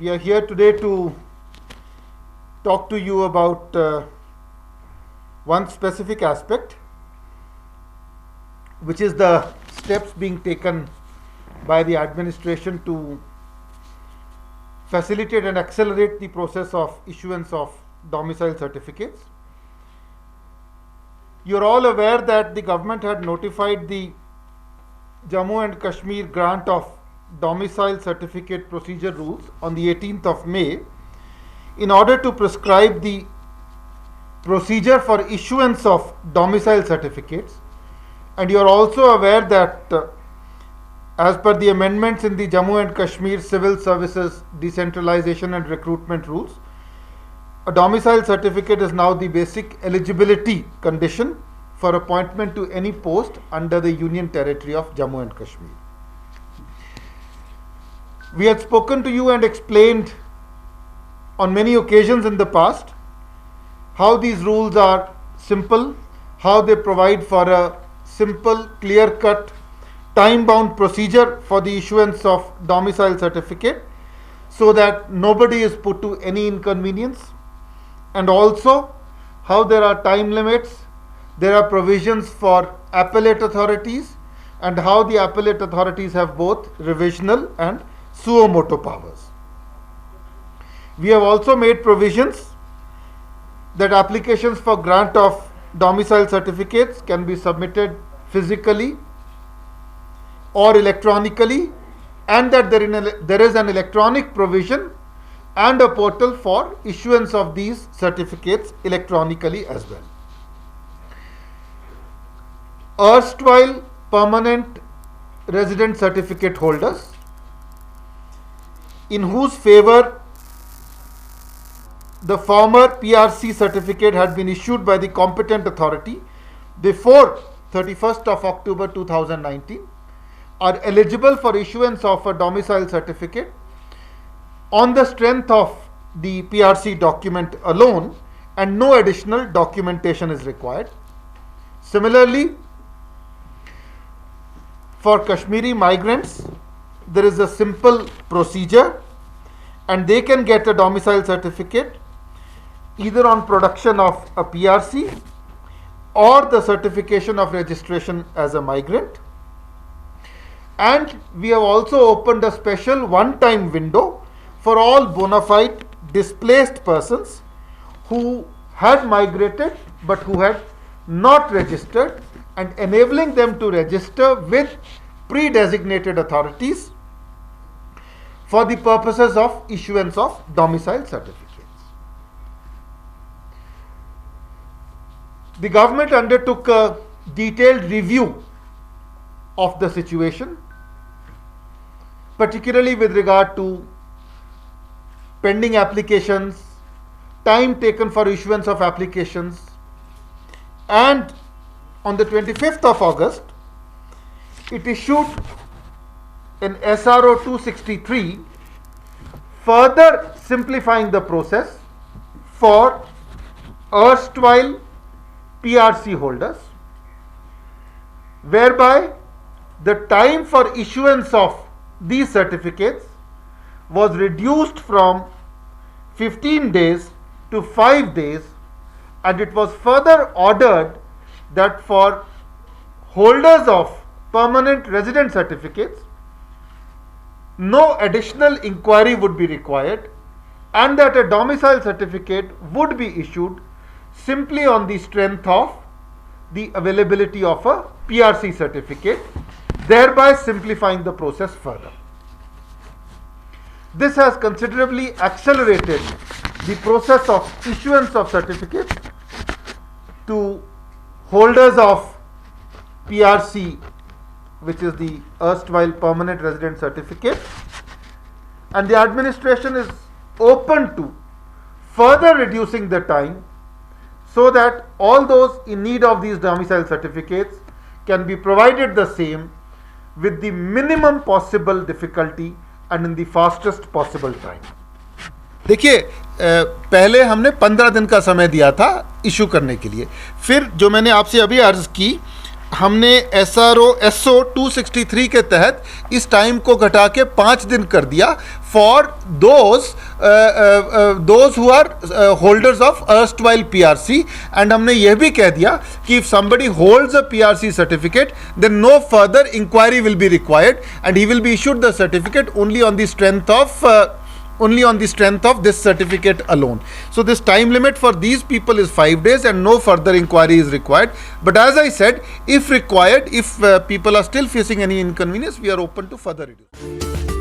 We are here today to talk to you about one specific aspect, which is the steps being taken by the administration to facilitate and accelerate the process of issuance of domicile certificates. You're all aware that the government had notified the Jammu and Kashmir grant of domicile certificate procedure rules on the 18th of May in order to prescribe the procedure for issuance of domicile certificates. And you are also aware that as per the amendments in the Jammu and Kashmir Civil Services Decentralization and Recruitment Rules, a domicile certificate is now the basic eligibility condition for appointment to any post under the Union Territory of Jammu and Kashmir. We had spoken to you and explained on many occasions in the past how these rules are simple, how they provide for a simple, clear-cut, time-bound procedure for the issuance of domicile certificate so that nobody is put to any inconvenience, and also how there are time limits, there are provisions for appellate authorities, and how the appellate authorities have both revisional and suo motu powers. We have also made provisions that applications for grant of domicile certificates can be submitted physically or electronically, and that there is an electronic provision and a portal for issuance of these certificates electronically as well. Erstwhile permanent resident certificate holders in whose favor the former PRC certificate had been issued by the competent authority before 31st of October 2019 are eligible for issuance of a domicile certificate on the strength of the PRC document alone, and no additional documentation is required. Similarly, for Kashmiri migrants, there is a simple procedure and they can get a domicile certificate either on production of a PRC or the certification of registration as a migrant. And we have also opened a special one-time window for all bona fide displaced persons who had migrated but who had not registered, and enabling them to register with pre-designated authorities for the purposes of issuance of domicile certificates. The government undertook a detailed review of the situation, particularly with regard to pending applications, time taken for issuance of applications, and on the 25th of August, it issued an SRO 263 further simplifying the process for erstwhile PRC holders, whereby the time for issuance of these certificates was reduced from 15 days to 5 days, and it was further ordered that for holders of permanent resident certificates, no additional inquiry would be required, and that a domicile certificate would be issued simply on the strength of the availability of a PRC certificate, thereby simplifying the process further. This has considerably accelerated the process of issuance of certificates to holders of PRC, which is the erstwhile permanent resident certificate, and the administration is open to further reducing the time so that all those in need of these domicile certificates can be provided the same with the minimum possible difficulty and in the fastest possible time. देखिए, पहले हमने 15 दिन का समय दिया था issue करने के लिए। फिर जो मैंने आपसे अभी अर्ज की हमने SO 263 के तहत इस टाइम को घटा के 5 दिन कर दिया for those who are holders of erstwhile PRC, and हमने यह भी कह दिया कि if somebody holds a PRC certificate then no further inquiry will be required and he will be issued the certificate only on the strength of this certificate alone. So this time limit for these people is 5 days and no further inquiry is required. But as I said, if required, if people are still facing any inconvenience, we are open to further reduce.